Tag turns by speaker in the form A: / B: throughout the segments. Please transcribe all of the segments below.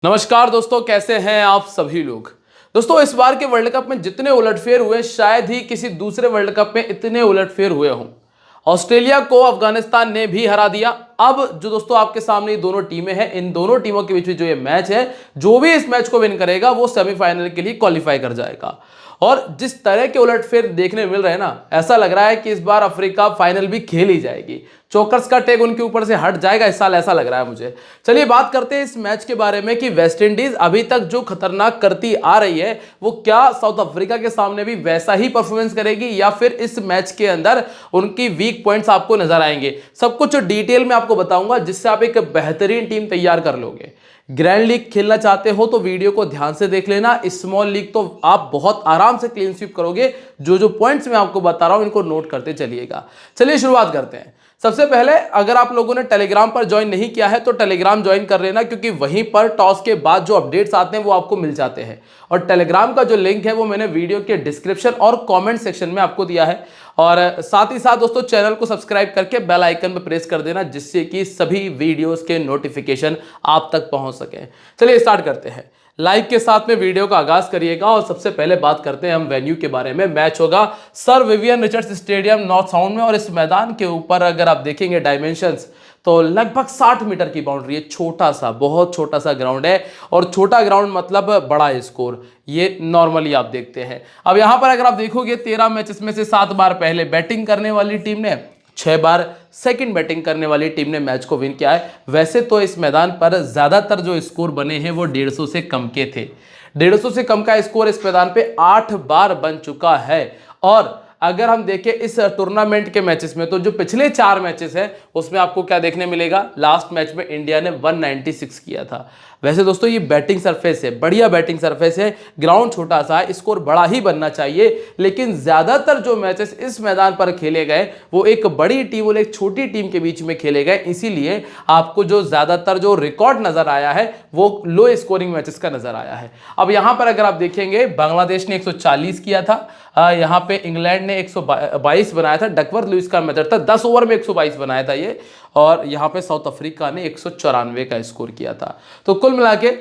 A: नमस्कार दोस्तों, कैसे हैं आप सभी लोग। दोस्तों, इस बार के वर्ल्ड कप में जितने उलटफेर हुए शायद ही किसी दूसरे वर्ल्ड कप में इतने उलटफेर हुए हों। ऑस्ट्रेलिया को अफगानिस्तान ने भी हरा दिया। अब जो दोस्तों आपके सामने दोनों टीमें हैं, इन दोनों टीमों के बीच में जो ये मैच है, जो भी इस मैच को विन करेगा वो सेमीफाइनल के लिए क्वालिफाई कर जाएगा। और जिस तरह के उलटफेर देखने मिल रहे हैं ना, ऐसा लग रहा है कि इस बार अफ्रीका फाइनल भी खेली जाएगी। चोकर्स का टेक उनके ऊपर से हट जाएगा इस साल, ऐसा लग रहा है मुझे। चलिए बात करते हैं इस मैच के बारे में कि वेस्ट इंडीज अभी तक जो खतरनाक करती आ रही है वो क्या साउथ अफ्रीका के सामने भी वैसा ही परफॉर्मेंस करेगी या फिर इस मैच के अंदर उनकी वीक पॉइंट्स आपको नजर आएंगे। सब कुछ डिटेल में आपको बताऊंगा जिससे आप एक बेहतरीन टीम तैयार कर लोगे। ग्रैंड लीग खेलना चाहते हो तो वीडियो को ध्यान से देख लेना। स्मॉल लीग तो आप बहुत आराम से क्लीन स्वीप करोगे। जो जो पॉइंट्स मैं आपको बता रहा हूं इनको नोट करते चलिएगा। चलिए शुरुआत करते हैं। सबसे पहले अगर आप लोगों ने टेलीग्राम पर ज्वाइन नहीं किया है तो टेलीग्राम ज्वाइन कर लेना, क्योंकि वहीं पर टॉस के बाद जो अपडेट्स आते हैं वो आपको मिल जाते हैं। और टेलीग्राम का जो लिंक है वो मैंने वीडियो के डिस्क्रिप्शन और कमेंट सेक्शन में आपको दिया है। और साथ ही साथ दोस्तों चैनल को सब्सक्राइब करके बेल आइकन पर प्रेस कर देना, जिससे कि सभी वीडियोस के नोटिफिकेशन आप तक पहुंच सके। चलिए स्टार्ट करते हैं। लाइक के साथ में वीडियो का आगाज करिएगा और सबसे पहले बात करते हैं हम वेन्यू के बारे में। मैच होगा sir Vivian Richards stadium north sound में। और इस मैदान के ऊपर अगर आप देखेंगे डायमेंशंस तो लगभग 60 मीटर की बाउंड्री है। छोटा सा, बहुत छोटा सा ग्राउंड है। और छोटा ग्राउंड मतलब बड़ा स्कोर, ये नॉर्मली आप देखते हैं। अब यहां पर अगर आप देखोगे 13 मैचेस में से 7 बार पहले बैटिंग करने वाली टीम ने, 6 बार सेकंड बैटिंग करने वाली टीम ने मैच को विन किया है। वैसे तो इस मैदान पर ज्यादातर जो स्कोर बने हैं वो 150 से कम के थे। 150 से कम का स्कोर इस मैदान पे 8 बार बन चुका है। और अगर हम देखें इस टूर्नामेंट के मैचेस में तो जो पिछले 4 मैचेस हैं उसमें आपको क्या देखने मिलेगा। लास्ट मैच में इंडिया ने 196 किया था। वैसे दोस्तों ये बैटिंग सरफेस है, बढ़िया बैटिंग सरफेस है। ग्राउंड छोटा सा है, स्कोर बड़ा ही बनना चाहिए। लेकिन ज्यादातर जो मैचेस इस मैदान पर खेले गए वो एक बड़ी टीम और एक छोटी टीम के बीच में खेले गए। इसीलिए आपको जो ज्यादातर जो रिकॉर्ड नजर आया है वो लो स्कोरिंग मैचेस का नजर आया है। अब यहां पर अगर आप देखेंगे बांग्लादेश ने 140 किया था। यहां पे इंग्लैंड ने 122 बनाया था। डकवर्थ लुइस का मेथड था, 10 ओवर में 122 बनाया था ये। और यहां पे साउथ अफ्रीका ने 194 का स्कोर किया था। तो कुल मिला के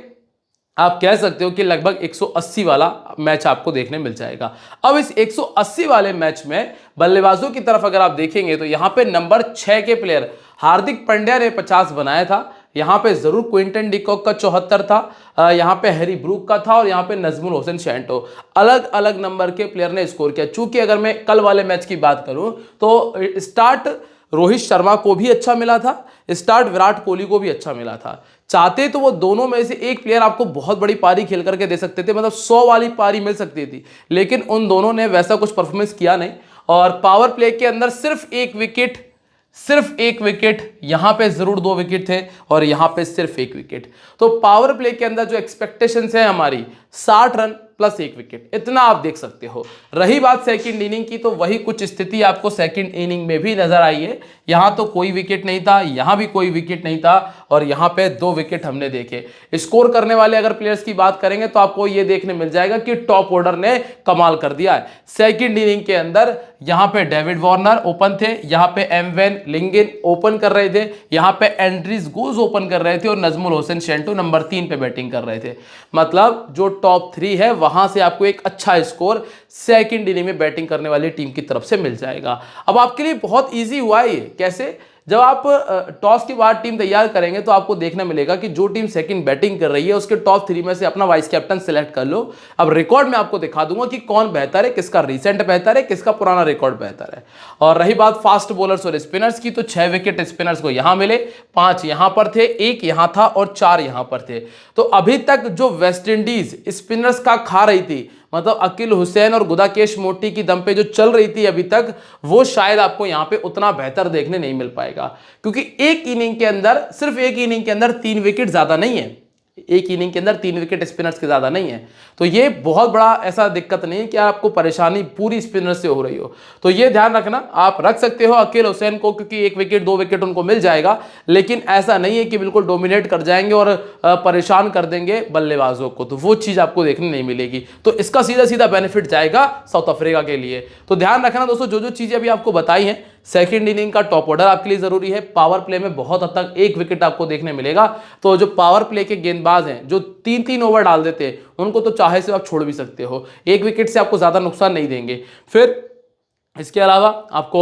A: आप कह सकते हो कि लगभग 180 वाला मैच आपको देखने मिल जाएगा। अब इस 180 वाले मैच में बल्लेबाजों की तरफ अगर आप देखेंगे तो यहां पे नंबर 6 के प्लेयर हार्दिक पांड्या ने 50 बनाया था। यहां पे जरूर क्विंटन डिकॉक का 74 था, यहां पे हैरी ब्रूक का था और यहां पे नजमुल हुसैन शैंटो, अलग अलग नंबर के प्लेयर ने स्कोर किया। चूंकि अगर मैं कल वाले मैच की बात करूं तो स्टार्ट रोहित शर्मा को भी अच्छा मिला था, स्टार्ट विराट कोहली को भी अच्छा मिला था। चाहते तो वो दोनों में से एक प्लेयर आपको बहुत बड़ी पारी खेल करके दे सकते थे, मतलब 100 वाली पारी मिल सकती थी। लेकिन उन दोनों ने वैसा कुछ परफॉर्मेंस किया नहीं। और पावर प्ले के अंदर सिर्फ एक विकेट, यहां पे जरूर 2 विकेट थे और यहां पे सिर्फ 1 विकेट। तो पावर प्ले के अंदर जो एक्सपेक्टेशंस है हमारी 60 रन प्लस 1 विकेट, इतना आप देख सकते हो। रही बात सेकंड इनिंग की तो वही कुछ स्थिति आपको सेकंड इनिंग में भी नजर आई है। यहां तो कोई विकेट नहीं था, यहां भी कोई विकेट नहीं था और यहां पे 2 विकेट हमने देखे। स्कोर करने वाले अगर प्लेयर्स की बात करेंगे तो आपको यह देखने मिल जाएगा कि टॉप ऑर्डर ने कमाल कर दिया है। सेकंड इनिंग के अंदर यहां पे डेविड वार्नर ओपन थे, यहां पे एमवेन लिंगन ओपन कर रहे थे, यहां पे एंड्रीज गोज ओपन कर रहे थे और नजमुल हुसैन शैंटो नंबर 3 पे बैटिंग कर रहे थे। मतलब जो टॉप 3 है वहां से आपको एक अच्छा स्कोर सेकंड इनिंग में बैटिंग करने वाली टीम की तरफ से मिल जाएगा। अब आपके लिए बहुत इजी हुआ है ये। कैसे? जब आप टॉस के बाद टीम तैयार करेंगे तो आपको देखना मिलेगा कि जो टीम सेकंड बैटिंग कर रही है उसके टॉप 3 में से अपना वाइस कैप्टन सिलेक्ट कर लो। अब रिकॉर्ड में आपको दिखा दूंगा कि कौन बेहतर है, किसका रिसेंट बेहतर है, किसका पुराना रिकॉर्ड बेहतर है। और रही बात फास्ट बॉलर्स और स्पिनर्स की तो 6 विकेट स्पिनर्स को यहां मिले, 5 यहां पर थे, 1 यहां था और 4 यहां पर थे। तो अभी तक जो वेस्ट इंडीज स्पिनर्स का खा रही थी, मतलब अकील हुसैन और गुदाकेश मोटी की दम पे जो चल रही थी अभी तक, वो शायद आपको यहां पे उतना बेहतर देखने नहीं मिल पाएगा। क्योंकि एक इनिंग के अंदर, सिर्फ एक इनिंग के अंदर 3 विकेट ज्यादा नहीं है। एक इनिंग के अंदर 3 विकेट स्पिनर्स के ज्यादा नहीं है। तो ये बहुत बड़ा ऐसा दिक्कत नहीं है कि आपको परेशानी पूरी स्पिनर से हो रही हो। तो ये ध्यान रखना, आप रख सकते हो अकील हुसैन को क्योंकि 1 विकेट 2 विकेट उनको मिल जाएगा। लेकिन ऐसा नहीं है कि बिल्कुल डोमिनेट कर जाएंगे और परेशान कर देंगे बल्लेबाजों को, तो वो चीज आपको देखने नहीं मिलेगी। तो इसका सीधा सीधा बेनिफिट जाएगा साउथ अफ्रीका के लिए। तो ध्यान रखना दोस्तों, जो जो चीजें अभी आपको बताई हैं सेकंड इनिंग का टॉप ऑर्डर आपके लिए जरूरी है। पावर प्ले में बहुत हद तक एक विकेट आपको देखने मिलेगा। तो जो पावर प्ले के गेंदबाज हैं जो 3-3 ओवर डाल देते हैं, उनको तो चाहे से आप छोड़ भी सकते हो, एक विकेट से आपको ज्यादा नुकसान नहीं देंगे। फिर इसके अलावा आपको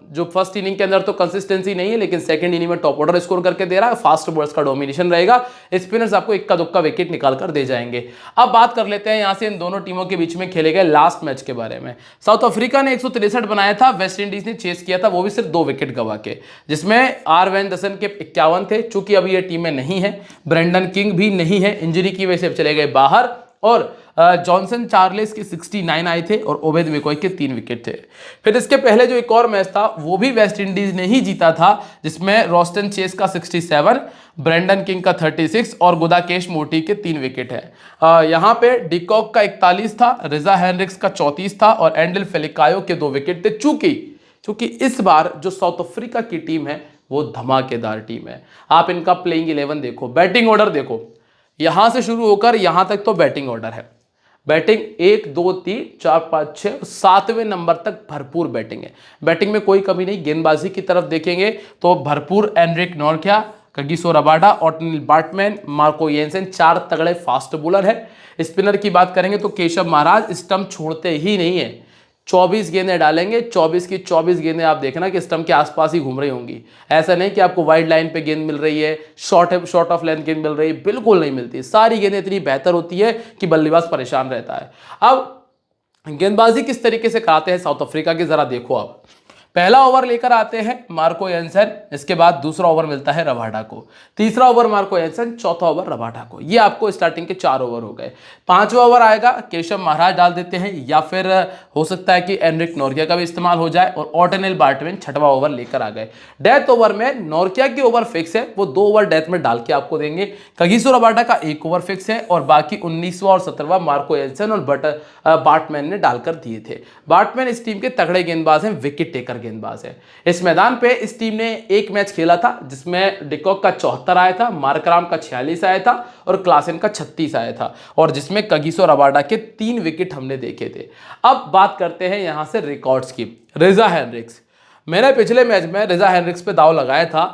A: जो फर्स्ट इनिंग के अंदर तो कंसिस्टेंसी नहीं है, लेकिन सेकंड इनिंग में टॉप ऑर्डर स्कोर करके दे रहा है, फास्ट बॉलर्स का डोमिनेशन रहेगा, स्पिनर्स आपको इक्का दुक्का विकेट निकाल कर दे जाएंगे। अब बात कर लेते हैं यहां से इन दोनों टीमों के बीच में खेले गए लास्ट मैच के बारे में। साउथ अफ्रीका ने 163 बनाया था, वेस्ट इंडीज ने चेस किया था, वो भी सिर्फ 2 विकेट गवा के, जिसमें आर वेंदसन के 51 थे। चूंकि अभी ये टीम में नहीं है, ब्रेंडन किंग भी नहीं है, इंजरी की वजह से चले गए बाहर, और जॉनसन चार्लेस के 69 आए थे और ओबेद मिकोय के 3 विकेट थे। फिर इसके पहले जो एक और मैच था वो भी वेस्ट इंडीज ने ही जीता था, जिसमें रोस्टन चेस का 67, ब्रेंडन किंग का 36 और गुदाकेश मोटी के 3 विकेट है। यहाँ पे डिकॉक का 41 था, रिजा हेनरिक्स का 34 था और एंडल फेलिकायो के 2 विकेट थे। चूंकि इस बार जो साउथ अफ्रीका की टीम है वो धमाकेदार टीम है। आप इनका प्लेइंग 11 देखो, बैटिंग ऑर्डर देखो, यहां से शुरू होकर यहां तक तो बैटिंग ऑर्डर है। बैटिंग 1 2 3 4 5 6 7वें नंबर तक भरपूर बैटिंग है। बैटिंग में कोई कमी नहीं। गेंदबाजी की तरफ देखेंगे तो भरपूर Anrich Nortje, Kagiso Rabada, Ottneil Baartman, Marco Jansen, 4 तगड़े फास्ट बॉलर है। स्पिनर की बात करेंगे तो केशव महाराज स्टंप छोड़ते ही नहीं है, 24 गेंदें डालेंगे, 24 की 24 गेंदें आप देखना कि स्टंप के आसपास ही घूम रही होंगी। ऐसा नहीं कि आपको वाइड लाइन पे गेंद मिल रही है, शॉर्ट ऑफ लेंथ गेंद मिल रही है, बिल्कुल नहीं मिलती। सारी गेंदें इतनी बेहतर होती है कि बल्लेबाज परेशान रहता है। अब गेंदबाजी किस तरीके से कराते हैं साउथ अफ्रीका की, जरा देखो आप। पहला ओवर लेकर आते हैं मार्को येंसन, इसके बाद दूसरा ओवर मिलता है रबाडा को, तीसरा ओवर मार्को येंसन, चौथा ओवर रबाडा को। ये आपको स्टार्टिंग के 4 ओवर हो गए। 5वां ओवर आएगा, केशव महाराज डाल देते हैं, या फिर हो सकता है कि एनरिक नॉर्किया का भी इस्तेमाल हो जाए, और ऑटनिल बार्टमैन 6वां ओवर लेकर आ गए। डेथ ओवर में नॉर्किया की ओवर फिक्स है, वो 2 ओवर डेथ में डाल के आपको देंगे। कगिसो रबाडा का 1 ओवर फिक्स है, और बाकी 19वां और 17वां मार्को येंसन और बार्टमैन ने डालकर दिए थे। बार्टमैन इस टीम के तगड़े गेंदबाज हैं, विकेट टेकर गेंदबाज है। इस मैदान पे इस टीम ने एक मैच खेला था जिसमें डिकॉक का 74 आया था, मार्कराम का 46 आया था और क्लासेन का 36 आया था, और जिसमें कगिसो रबाडा के 3 विकेट हमने देखे थे। अब बात करते हैं यहां से रिकॉर्ड्स की। रिजा हेनरिक्स, मैंने पिछले मैच में रिजा हेनरिक्स पे दाव लगाया था,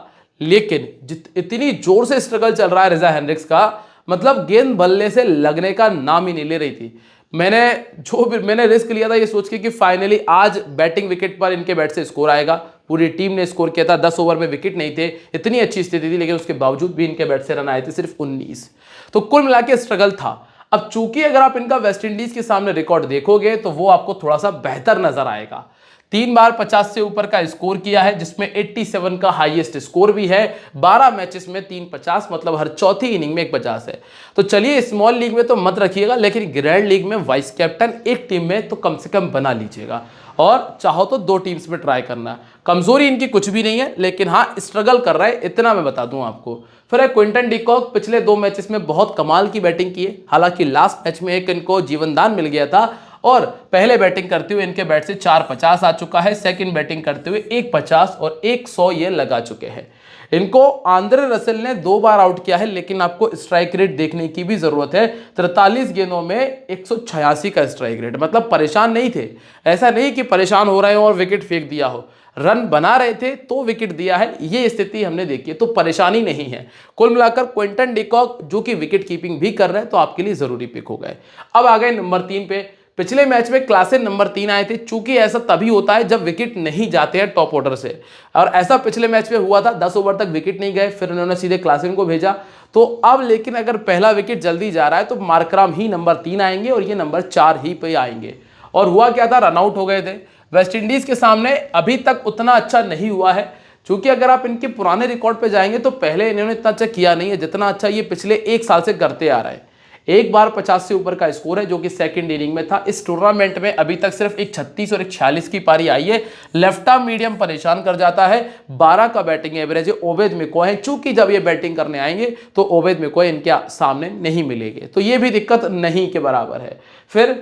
A: लेकिन इतनी जोर से स्ट्रगल चल रहा है रिजा हेनरिक्स का, मतलब गेंद बल्ले से लगने का नाम ही नहीं ले रही थी। मैंने रिस्क लिया था ये सोच के कि फाइनली आज बैटिंग विकेट पर इनके बैट से स्कोर आएगा। पूरी टीम ने स्कोर किया था, 10 ओवर में विकेट नहीं थे, इतनी अच्छी स्थिति थी, लेकिन उसके बावजूद भी इनके बैट से रन आए थे सिर्फ 19। तो कुल मिला के स्ट्रगल था। अब चूंकि अगर आप इनका वेस्ट इंडीज के सामने रिकॉर्ड देखोगे तो वो आपको थोड़ा सा बेहतर नजर आएगा। 3 बार 50 से ऊपर का स्कोर किया है, जिसमें 87 का हाईएस्ट स्कोर भी है। 12 मैचेस में 3 50, मतलब हर चौथी इनिंग में 1 50 है। तो चलिए, स्मॉल लीग में तो मत रखिएगा, लेकिन ग्रैंड लीग में वाइस कैप्टन एक टीम में तो कम से कम बना लीजिएगा, और चाहो तो 2 टीम्स में ट्राई करना। कमजोरी इनकी कुछ भी नहीं है, लेकिन हाँ स्ट्रगल कर रहा है, इतना मैं बता दूं आपको। फिर है क्विंटन डिकॉक, पिछले 2 मैचेस में बहुत कमाल की बैटिंग की है। हालांकि लास्ट मैच में एक इनको जीवनदान मिल गया था, और पहले बैटिंग करते हुए इनके बैट से 4 50 आ चुका है, सेकंड बैटिंग करते हुए 1 50 और 1 100 ये लगा चुके हैं। इनको आंद्रे रसेल ने 2 बार आउट किया है, लेकिन आपको स्ट्राइक रेट देखने की भी जरूरत है। 43 गेंदों में 186 का स्ट्राइक रेट, मतलब परेशान नहीं थे। ऐसा नहीं कि परेशान हो रहे हो और विकेट फेंक दिया हो, रन बना रहे थे तो विकेट दिया है, ये स्थिति हमने देखी है, तो परेशानी नहीं है। कुल मिलाकर क्विंटन डिकॉक जो कि विकेट कीपिंग भी कर रहे हैं, तो आपके लिए जरूरी पिक हो गए। अब आ गए नंबर 3 पे। पिछले मैच में क्लासेन नंबर 3 आए थे, चूंकि ऐसा तभी होता है जब विकेट नहीं जाते हैं टॉप ऑर्डर से, और ऐसा पिछले मैच में हुआ था। 10 ओवर तक विकेट नहीं गए, फिर उन्होंने सीधे क्लासेन को भेजा। तो अब लेकिन अगर पहला विकेट जल्दी जा रहा है तो मार्कराम ही नंबर 3 आएंगे और ये नंबर 4 ही पे आएंगे। और हुआ क्या था, रनआउट हो गए थे। वेस्ट इंडीज के सामने अभी तक उतना अच्छा नहीं हुआ है, क्योंकि अगर आप इनके पुराने रिकॉर्ड पे जाएंगे तो पहले इन्होंने इतना अच्छा किया नहीं है जितना अच्छा ये पिछले 1 साल से करते आ रहे हैं। 1 बार 50 से ऊपर का स्कोर है, जो कि सेकंड इनिंग में था। इस टूर्नामेंट में अभी तक सिर्फ एक 36 और एक 46 की पारी आई है। लेफ्ट आर्म मीडियम परेशान कर जाता है। 12 का बैटिंग एवरेज है। ओबेद मिकोय है, चूंकि जब ये बैटिंग करने आएंगे तो ओबेद मिकोय इनके सामने नहीं मिलेंगे, तो ये भी दिक्कत नहीं के बराबर है। फिर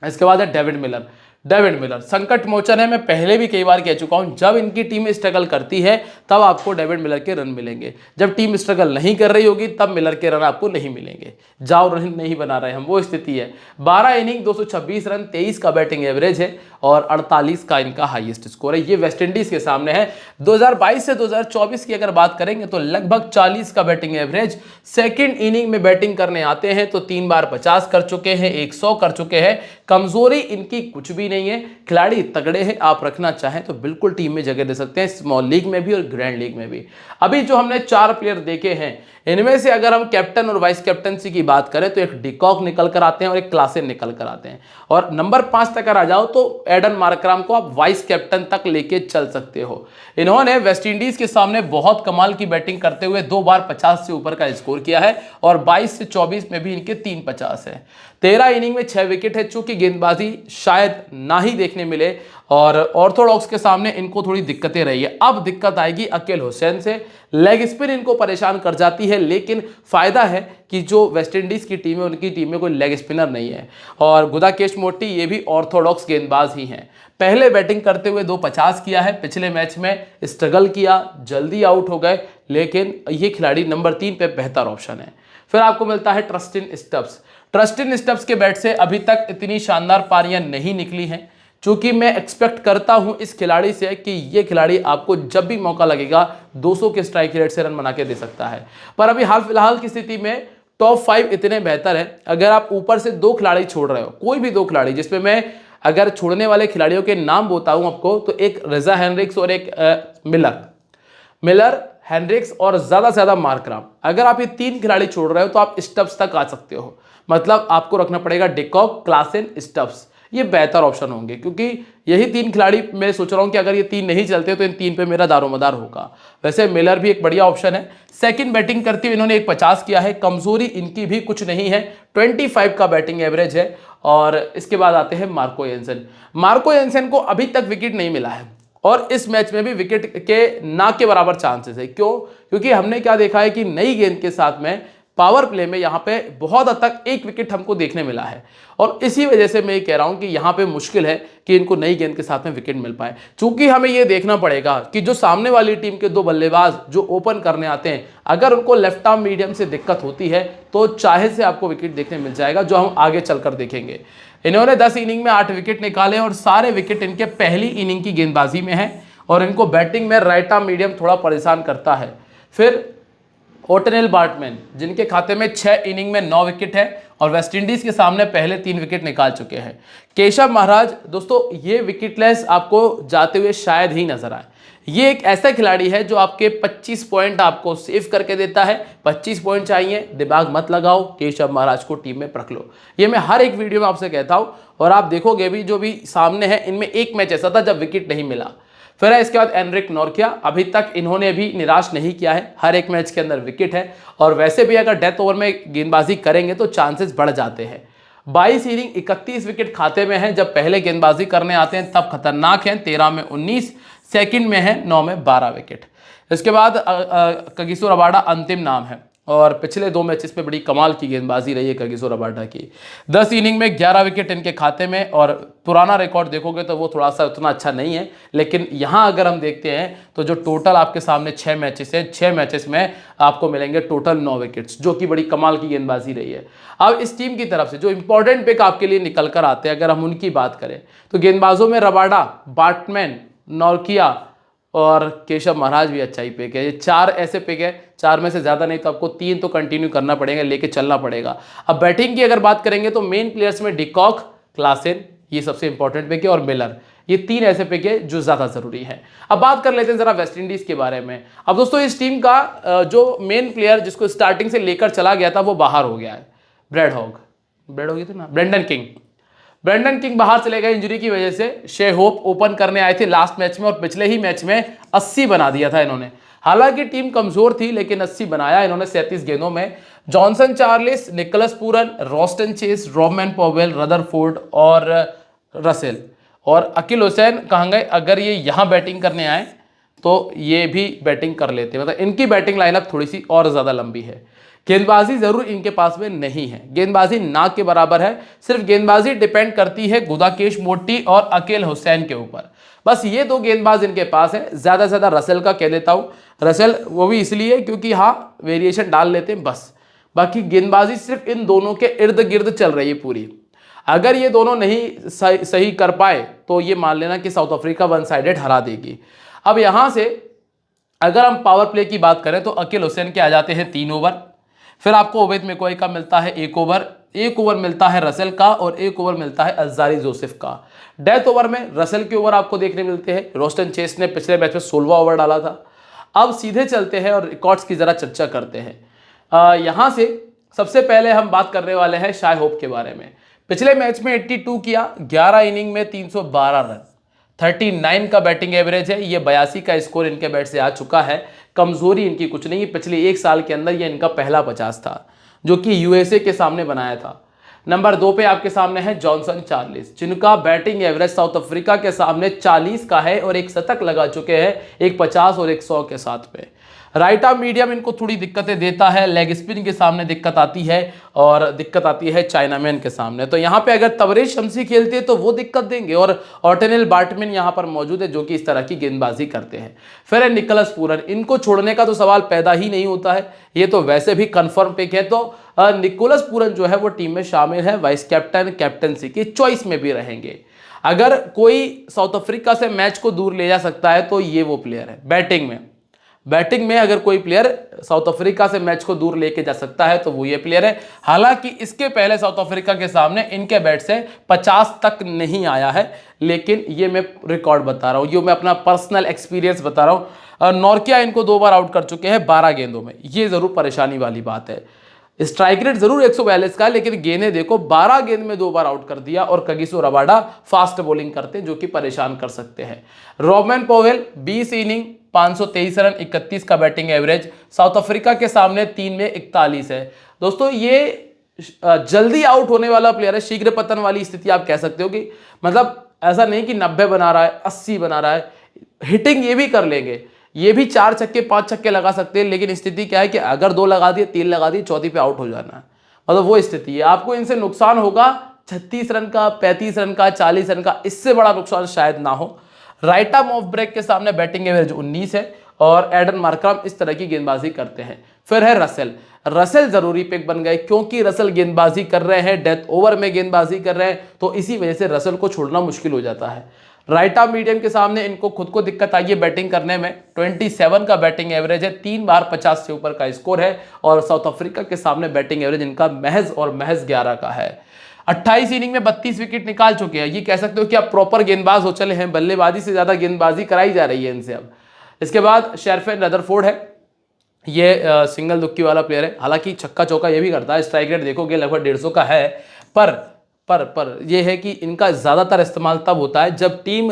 A: इसके बाद है डेविड मिलर। डेविड मिलर संकट मोचन है, मैं पहले भी कई बार कह चुका हूं, जब इनकी टीम स्ट्रगल करती है तब आपको डेविड मिलर के रन मिलेंगे। जब टीम स्ट्रगल नहीं कर रही होगी तब मिलर के रन आपको नहीं मिलेंगे। जाओ रन नहीं बना रहे हम, वो स्थिति है। 12 इनिंग 226 रन, 23 का बैटिंग एवरेज है, और 48 का इनका हाईएस्ट स्कोर है। ये वेस्ट इंडीज के सामने है। 2022 से 2024 की अगर बात करेंगे तो लगभग 40 का बैटिंग एवरेज। सेकंड इनिंग में बैटिंग करने आते हैं तो 3 बार 50 कर चुके हैं, 100 कर चुके हैं। कमजोरी इनकी कुछ भी नहीं है, खिलाड़ी तगड़े हैं, आप रखना चाहें तो बिल्कुल टीम में जगह दे सकते हैं, स्मॉल लीग में भी और ग्रैंड लीग में भी। अभी जो हमने 4 प्लेयर देखे हैं इनमें से अगर हम कैप्टन और वाइस कैप्टनसी की बात करें तो एक डिकॉक निकल कर आते हैं और एक क्लासेन निकल कर आते हैं। और नंबर 5 तक आ जाओ तो एडन मार्कराम को आप वाइस कैप्टन तक लेके चल सकते हो। इन्होंने वेस्ट इंडीज के सामने बहुत कमाल की बैटिंग करते हुए 2 बार 50 से ऊपर का स्कोर किया है और 22 से 24 में भी इनके 3 50 है। 13 इनिंग में 6 विकेट है। चूंकि गेंदबाजी शायद ना ही देखने मिले और ऑर्थोडॉक्स के सामने इनको थोड़ी दिक्कतें रही है। अब दिक्कत आएगी अकील हुसैन से। लेग स्पिन इनको परेशान कर जाती है, लेकिन फायदा है कि जो वेस्ट इंडीज की टीम है उनकी टीम में कोई लेग स्पिनर नहीं है। और गुदाकेश मोटी ये भी ऑर्थोडॉक्स गेंदबाज ही हैं। पहले बैटिंग करते हुए 2 50 किया है, पिछले मैच में स्ट्रगल किया, जल्दी आउट हो गए, लेकिन ये खिलाड़ी नंबर 3 पे बेहतर ऑप्शन है। फिर आपको मिलता है ट्रस्टिन स्टब्स। ट्रस्टिन स्टब्स के बैट से अभी तक इतनी शानदार पारियां नहीं निकली हैं, चूंकि मैं एक्सपेक्ट करता हूं इस खिलाड़ी से कि ये खिलाड़ी आपको जब भी मौका लगेगा 200 के स्ट्राइक रेट से रन बना के दे सकता है। पर अभी हाल फिलहाल की स्थिति में टॉप 5 इतने बेहतर है। अगर आप ऊपर से 2 खिलाड़ी छोड़ रहे हो, कोई भी 2 खिलाड़ी, जिसमें मैं अगर छोड़ने वाले खिलाड़ियों के नाम बताऊं आपको तो एक रजा हेनरिक्स और एक मिलर हेनरिक्स और ज्यादा से ज्यादा मार्कराम, अगर आप ये 3 खिलाड़ी छोड़ रहे हो तो आप स्टब्स तक आ सकते हो। मतलब आपको रखना पड़ेगा डिकॉक, क्लासेन, स्टब्स, ये बेहतर ऑप्शन होंगे, क्योंकि यही 3 खिलाड़ी मैं सोच रहा हूं कि अगर ये 3 नहीं चलते तो इन 3 पे मेरा दारोमदार होगा। वैसे मिलर भी एक बढ़िया ऑप्शन है। सेकंड बैटिंग करते हुए इन्होंने 1 50 किया है, कमजोरी इनकी भी कुछ नहीं है, 25 का बैटिंग एवरेज है। और इसके बाद आते हैं मार्को येंसन। मार्को येंसन को अभी तक विकेट नहीं मिला है और इस मैच में भी विकेट के ना के बराबर चांसेस है। क्यों? क्योंकि हमने क्या देखा है कि नई गेंद के साथ में पावर प्ले में यहां पे बहुत हद तक 1 विकेट हमको देखने मिला है और इसी वजह से मैं ये कह रहा हूं कि यहां पे मुश्किल है कि इनको नई गेंद के साथ में विकेट मिल पाए। चूंकि हमें ये देखना पड़ेगा कि जो सामने वाली टीम के 2 बल्लेबाज जो ओपन करने आते हैं, अगर उनको लेफ्ट आर्म मीडियम से दिक्कत होती है तो चाहे से आपको विकेट देखने मिल जाएगा, जो हम आगे चलकर देखेंगे। इन्होंने 10 इनिंग में 8 विकेट निकाले और सारे विकेट इनके पहली इनिंग की गेंदबाजी में है और इनको बैटिंग में राइट आर्म मीडियम थोड़ा परेशान करता है। फिर ओटनेल बार्टमैन, जिनके खाते में 6 इनिंग में 9 विकेट है और वेस्ट इंडीज के सामने पहले 3 विकेट निकाल चुके हैं। केशव महाराज, दोस्तों ये विकेटलेस आपको जाते हुए शायद ही नजर आए। ये एक ऐसा खिलाड़ी है जो आपके 25 पॉइंट आपको सेव करके देता है। 25 पॉइंट चाहिए, दिमाग मत लगाओ, केशव महाराज को टीम में रख लो। ये मैं हर एक वीडियो में आपसे कहता हूं और आप देखोगे भी जो भी सामने है, इनमें एक मैच ऐसा था जब विकेट नहीं मिला। फिर है इसके बाद एनरिक नॉर्किया, अभी तक इन्होंने भी निराश नहीं किया है, हर एक मैच के अंदर विकेट है और वैसे भी अगर डेथ ओवर में गेंदबाजी करेंगे तो चांसेस बढ़ जाते हैं। 22 इनिंग 31 विकेट खाते में है। जब पहले गेंदबाजी करने आते हैं तब खतरनाक है, 13 में 19, सेकंड में है 9 में 12 विकेट। इसके बाद कगिसो रबाडा अंतिम नाम है और पिछले 2 मैचेस में बड़ी कमाल की गेंदबाजी रही है कगिसो रबाडा की। 10 इनिंग में 11 विकेट इनके खाते में और पुराना रिकॉर्ड देखोगे तो वो थोड़ा सा उतना अच्छा नहीं है, लेकिन यहाँ अगर हम देखते हैं तो जो टोटल आपके सामने 6 मैचेस हैं, 6 मैचेस में आपको मिलेंगे टोटल 9 विकेट्स, जो कि बड़ी कमाल की गेंदबाजी रही है। अब इस टीम की तरफ से जो इंपॉर्टेंट पिक आपके लिए निकल कर आते हैं, अगर हम उनकी बात करें तो गेंदबाजों में रबाडा, बार्टमैन, नॉर्किया और केशव महाराज भी अच्छा ही पिक है। ये 4 ऐसे पिक है, 4 में से ज़्यादा नहीं तो आपको 3 तो कंटिन्यू करना पड़ेगा, लेके चलना पड़ेगा। अब बैटिंग की अगर बात करेंगे तो मेन प्लेयर्स में डिकॉक, क्लासेन, ये सबसे इंपॉर्टेंट पिक है और मिलर, ये 3 ऐसे पिक है जो ज़्यादा ज़रूरी है। अब बात कर लेते हैं ज़रा वेस्ट इंडीज़ के बारे में। अब दोस्तों इस टीम का जो मेन प्लेयर जिसको स्टार्टिंग से लेकर चला गया था वो बाहर हो गया है, ब्रेंडन किंग। ब्रेंडन किंग बाहर चले गए इंजरी की वजह से। शे होप ओपन करने आए थे लास्ट मैच में और पिछले ही मैच में 80 बना दिया था इन्होंने। हालांकि टीम कमजोर थी लेकिन 80 बनाया इन्होंने 37 गेंदों में। Johnson Charles, Nicholas Pooran, Roston Chase, Rovman Powell, Rutherford और रसेल और अकील हुसैन कहाँ गए? अगर ये यहाँ बैटिंग करने आए तो ये भी बैटिंग कर लेते, मतलब इनकी बैटिंग लाइनअप थोड़ी सी और ज़्यादा लंबी है। गेंदबाजी जरूर इनके पास में नहीं है, गेंदबाजी ना के बराबर है। सिर्फ गेंदबाजी डिपेंड करती है गुदाकेश मोटी और अकील हुसैन के ऊपर। बस ये 2 गेंदबाज इनके पास है। ज़्यादा से ज़्यादा रसेल का कह देता हूँ, रसेल वो भी इसलिए क्योंकि हाँ वेरिएशन डाल लेते हैं बस, बाकी गेंदबाजी सिर्फ इन दोनों के इर्द गिर्द चल रही है पूरी। अगर ये दोनों नहीं सही कर पाए तो ये मान लेना कि साउथ अफ्रीका वन साइडेड हरा देगी। अब यहां से अगर हम पावर प्ले की बात करें तो अकील हुसैन के आ जाते हैं 3 ओवर, फिर आपको उबैद मैकॉय का मिलता है 1 ओवर मिलता है रसेल का, और 1 ओवर मिलता है अल्जारी जोसेफ का। डेथ ओवर में रसेल के ओवर आपको देखने मिलते हैं। रोस्टन चेस ने पिछले मैच में 16वां ओवर डाला था। अब सीधे चलते हैं और रिकॉर्ड्स की जरा चर्चा करते हैं। यहां से सबसे पहले हम बात करने वाले हैं शाय होप के बारे में। पिछले मैच में 82 किया, 11 इनिंग में 312 रन, 39 का बैटिंग एवरेज है। ये 82 का स्कोर इनके बैट से आ चुका है। कमजोरी इनकी कुछ नहीं है, पिछले 1 साल के अंदर ये इनका पहला 50 था जो कि यूएसए के सामने बनाया था। नंबर 2 पे आपके सामने है जॉनसन चार्लिस, जिनका बैटिंग एवरेज साउथ अफ्रीका के सामने 40 का है और एक शतक लगा चुके हैं, एक 50 और एक 100 के साथ में। राइट आर्म मीडियम इनको थोड़ी दिक्कतें देता है, लेग स्पिन के सामने दिक्कत आती है और दिक्कत आती है चाइनामैन के सामने। तो यहाँ पे अगर तबरेज शम्सी खेलते हैं तो वो दिक्कत देंगे, और ऑर्टेनिल बार्टमैन यहाँ पर मौजूद है जो कि इस तरह की गेंदबाजी करते हैं। फिर है निकोलस पूरन, इनको छोड़ने का तो सवाल पैदा ही नहीं होता है, ये तो वैसे भी कन्फर्म पिक है। तो निकोलस पूरन जो है वो टीम में शामिल है, वाइस कैप्टन कैप्टनसी की चॉइस में भी रहेंगे। अगर कोई साउथ अफ्रीका से मैच को दूर ले जा सकता है तो ये वो प्लेयर है। बैटिंग में अगर कोई प्लेयर साउथ अफ्रीका से मैच को दूर लेके जा सकता है तो वो ये प्लेयर है। हालांकि इसके पहले साउथ अफ्रीका के सामने इनके बैट से 50 तक नहीं आया है, लेकिन ये मैं रिकॉर्ड बता रहा हूँ, ये मैं अपना पर्सनल एक्सपीरियंस बता रहा हूँ। नॉर्किया इनको 2 बार आउट कर चुके हैं 12 गेंदों में, ये जरूर परेशानी वाली बात है। स्ट्राइक रेट जरूर 142 का है, लेकिन गेंदें देखो 12 गेंद में 2 बार आउट कर दिया, और कगिसो रबाडा फास्ट बॉलिंग करते हैं जो कि परेशान कर सकते हैं। रॉबमैन पोवेल 20 इनिंग 523 रन, 31 का बैटिंग एवरेज, साउथ अफ्रीका के सामने 3 में 41 है। दोस्तों ये जल्दी आउट होने वाला प्लेयर है, शीघ्र पतन वाली स्थिति आप कह सकते हो कि मतलब ऐसा नहीं कि 90 बना रहा है, 80 बना रहा है, हिटिंग ये भी कर लेंगे, ये भी 4 छक्के 5 छक्के लगा सकते हैं। लेकिन स्थिति क्या है कि अगर 2 लगा दिए, 3 लगा दिए, चौथी पे आउट हो जाना है, मतलब वो स्थिति है। आपको इनसे नुकसान होगा 36 रन का, 35 रन का, 40 रन का, इससे बड़ा नुकसान शायद ना हो। राइट आर्म ऑफ ब्रेक के सामने बैटिंग एवरेज 19 है, और एडन मार्करम इस तरह की गेंदबाजी करते हैं। फिर है रसेल जरूरी पिक बन गए, क्योंकि रसेल गेंदबाजी कर रहे हैं, डेथ ओवर में गेंदबाजी कर रहे हैं, तो इसी वजह से रसेल को छोड़ना मुश्किल हो जाता है। राइट आर्म मीडियम के सामने इनको खुद को दिक्कत आई है बैटिंग करने में। 27 का बैटिंग एवरेज है, 3 बार 50 से ऊपर का स्कोर है, और साउथ अफ्रीका के सामने बैटिंग एवरेज इनका महज 11 का है। 28 इनिंग में 32 विकेट निकाल चुके हैं। ये कह सकते हो कि आप प्रॉपर गेंदबाज हो चले हैं, बल्लेबाजी से ज्यादा गेंदबाजी कराई जा रही है इनसे अब। इसके बाद शेरफेन रदरफोर्ड है, ये सिंगल दुक्की वाला प्लेयर है, हालांकि छक्का चौका ये भी करता है। स्ट्राइक रेट देखोगे लगभग 150 का है, पर यह है कि इनका ज़्यादातर इस्तेमाल तब होता है जब टीम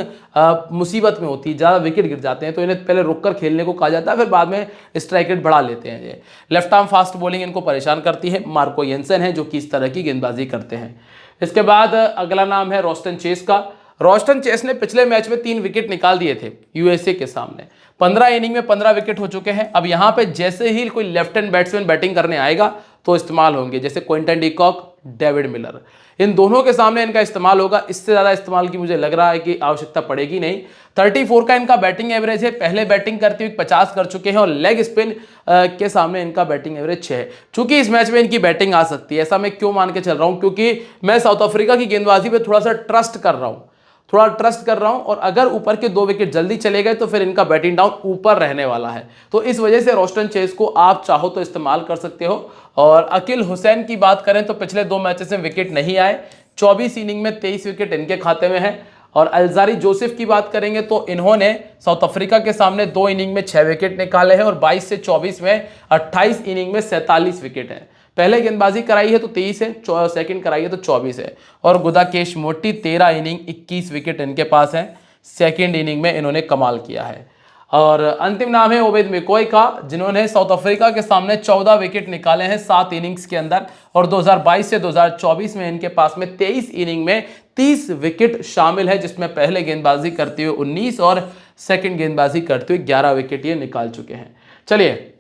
A: मुसीबत में होती है, ज़्यादा विकेट गिर जाते हैं, तो इन्हें पहले रुककर खेलने को कहा जाता है, फिर बाद में स्ट्राइक रेट बढ़ा लेते हैं। ये लेफ्ट आर्म फास्ट बॉलिंग इनको परेशान करती है। मार्को येंसन है जो कि इस तरह की गेंदबाजी करते हैं। इसके बाद अगला नाम है रोस्टन चेस का। रोस्टन चेस ने पिछले मैच में 3 विकेट निकाल दिए थे यूएसए के सामने। 15 इनिंग में 15 विकेट हो चुके हैं। अब यहाँ पे जैसे ही कोई लेफ्ट हैंड बैट्समैन बैटिंग करने आएगा तो इस्तेमाल होंगे, जैसे Quinton de Kock, David Miller, इन दोनों के सामने इनका इस्तेमाल होगा। इससे ज़्यादा इस्तेमाल की मुझे लग रहा है कि आवश्यकता पड़ेगी नहीं। 34 का इनका बैटिंग एवरेज है, पहले बैटिंग करते हुए 50 कर चुके हैं, और लेग स्पिन के सामने इनका बैटिंग एवरेज 6 है। चूंकि इस मैच में इनकी बैटिंग आ सकती है, ऐसा मैं क्यों मान के चल रहा हूं, क्योंकि मैं साउथ अफ्रीका की गेंदबाजी पे थोड़ा सा ट्रस्ट कर रहा हूं, और अगर ऊपर के 2 विकेट जल्दी चले गए तो फिर इनका बैटिंग डाउन ऊपर रहने वाला है। तो इस वजह से रोस्टन चेस को आप चाहो तो इस्तेमाल कर सकते हो। और अकील हुसैन की बात करें तो पिछले 2 मैचेस में विकेट नहीं आए, 24 इनिंग में 23 विकेट इनके खाते में है। और अल्जारी जोसेफ की बात करेंगे तो इन्होंने साउथ अफ्रीका के सामने 2 इनिंग में 6 विकेट निकाले हैं, और 22 से 24 में 28 इनिंग में 47 विकेट है। पहले गेंदबाजी कराई है तो 23 है, सेकंड कराई है तो 24 है। और गुदाकेश मोटी 13 इनिंग 21 विकेट इनके पास है, सेकंड इनिंग में इन्होंने कमाल किया है। और अंतिम नाम है उबैद मैकॉय का, जिन्होंने साउथ अफ्रीका के सामने 14 विकेट निकाले हैं 7 इनिंग्स के अंदर, और 2022 से 2024 में इनके पास में 23 इनिंग में 30 विकेट शामिल है, जिसमें पहले गेंदबाजी करते हुए 19 और सेकंड गेंदबाजी करते हुए 11 विकेट ये निकाल चुके हैं। चलिए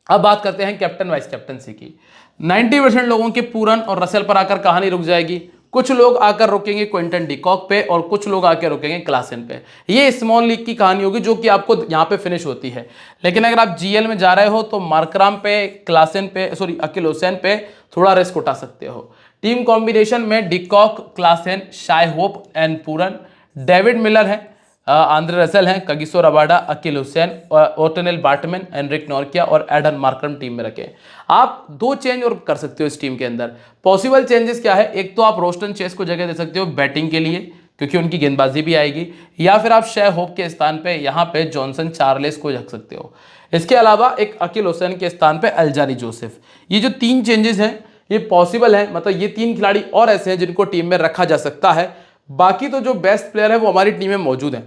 A: अब बात करते हैं कैप्टन वाइस कैप्टनसी की। 90% लोगों के पूरन और रसेल पर आकर कहानी रुक जाएगी। कुछ लोग आकर रुकेंगे क्विंटन डी कॉक पे, और कुछ लोग आकर रुकेंगे क्लासन पे। ये स्मॉल लीग की कहानी होगी जो कि आपको यहाँ पे फिनिश होती है। लेकिन अगर आप जीएल में जा रहे हो तो मार्कराम पे, क्लासन पे, अकील हुसैन पे थोड़ा रिस्क उठा सकते हो। टीम कॉम्बिनेशन में de Kock, Klaasen, Shai Hope and Pooran, David Miller है, आंद्रे रसेल हैं, Kagiso Rabada, Akeal Hosein, Ottneil Baartman, Anrich Nortje और एडन मार्करम टीम में रखें। आप 2 चेंज और कर सकते हो इस टीम के अंदर। पॉसिबल चेंजेस क्या है, एक तो आप रोस्टन चेस को जगह दे सकते हो बैटिंग के लिए क्योंकि उनकी गेंदबाजी भी आएगी, या फिर आप शे होप के स्थान पे यहाँ पे जॉनसन चार्लेस को रख सकते हो। इसके अलावा एक अकील हुसैन के स्थान पे अल्जारी जोसेफ। ये जो 3 चेंजेस हैं ये पॉसिबल है, मतलब ये 3 खिलाड़ी और ऐसे हैं जिनको टीम में रखा जा सकता है। बाकी तो जो बेस्ट प्लेयर है वो हमारी टीम में मौजूद है।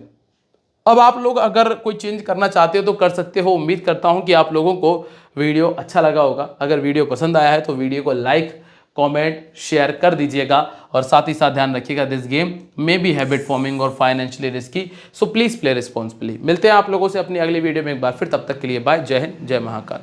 A: अब आप लोग अगर कोई चेंज करना चाहते हो तो कर सकते हो। उम्मीद करता हूं कि आप लोगों को वीडियो अच्छा लगा होगा। अगर वीडियो पसंद आया है तो वीडियो को लाइक, कमेंट, शेयर कर दीजिएगा और साथ ही साथ ध्यान रखिएगा this game may be habit forming और financially risky, so please play responsibly. मिलते हैं आप लोगों से अपनी अगली वीडियो में एक बार फिर, तब तक के लिए बाय। जय हिंद, जय महाकाल।